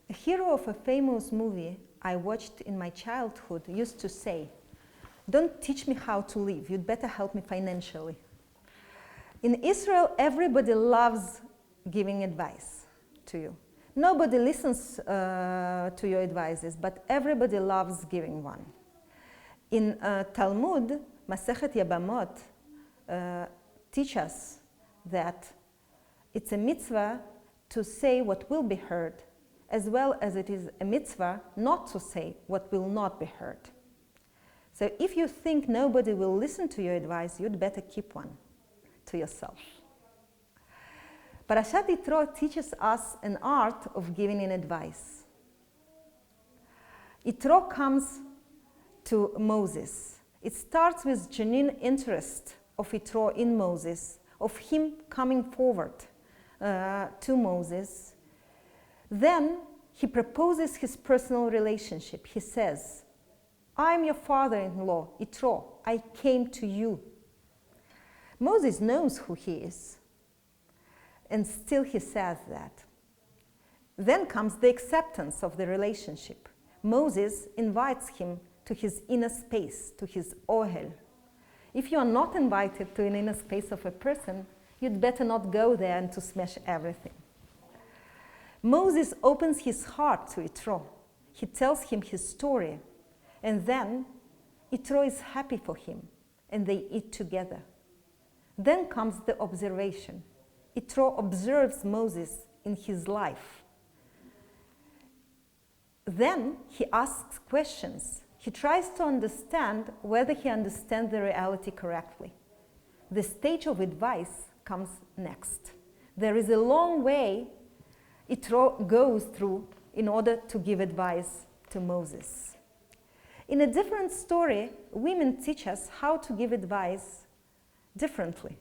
A hero of a famous movie I watched in my childhood used to say, "Don't teach me how to live, you'd better help me financially." In Israel, everybody loves giving advice to you. Nobody listens to your advices, but everybody loves giving one. In Talmud, Masechet Yabamot teach us that it's a mitzvah to say what will be heard, as well as it is a mitzvah not to say what will not be heard. So if you think nobody will listen to your advice, you'd better keep one to yourself. Parashat Yitro teaches us an art of giving an advice. Yitro comes to Moses. It starts with genuine interest of Yitro in Moses, of him coming forward to Moses. Then he proposes his personal relationship. He says, "I'm your father-in-law, Yitro. I came to you." Moses knows who he is, and still he says that. Then comes the acceptance of the relationship. Moses invites him to his inner space, to his ohel. If you are not invited to an inner space of a person, you'd better not go there and to smash everything. Moses opens his heart to Yitro. He tells him his story, and then Yitro is happy for him, and they eat together. Then comes the observation. Yitro observes Moses in his life. Then he asks questions. He tries to understand whether he understands the reality correctly. The stage of advice comes next. There is a long way Yitro goes through in order to give advice to Moses. In a different story, women teach us how to give advice differently.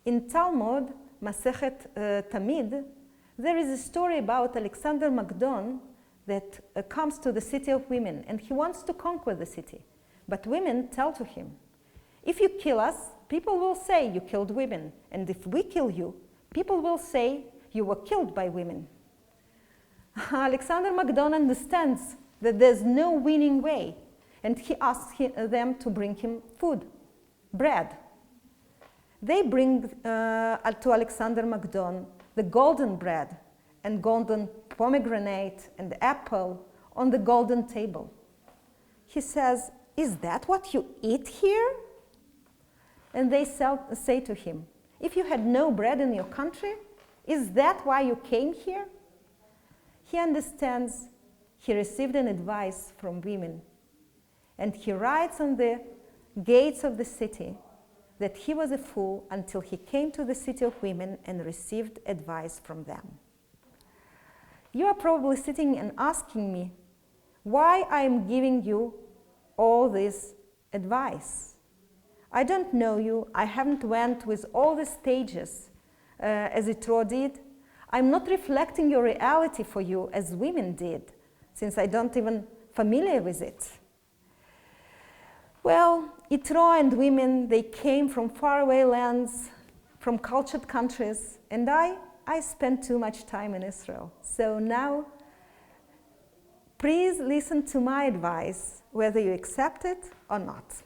In Talmud, Masechet Tamid, there is a story about Alexander Magdon that comes to the city of women, and he wants to conquer the city. But women tell to him, "If you kill us, people will say you killed women, and if we kill you, people will say you were killed by women." Alexander Magdon understands that there's no winning way, and he asks them to bring him food, bread. They bring to Alexander Magdon the golden bread and golden pomegranate and apple on the golden table. He says, "Is that what you eat here?" And they say to him, "If you had no bread in your country, is that why you came here?" He understands he received an advice from women, and he writes on the gates of the city that he was a fool until he came to the city of women and received advice from them. You are probably sitting and asking me why I am giving you all this advice. I don't know you. I haven't went with all the stages as Yitro did. I'm not reflecting your reality for you as women did, since I don't even familiar with it. Well, Yitro and women, they came from faraway lands, from cultured countries, and I spent too much time in Israel. So now, please listen to my advice, whether you accept it or not.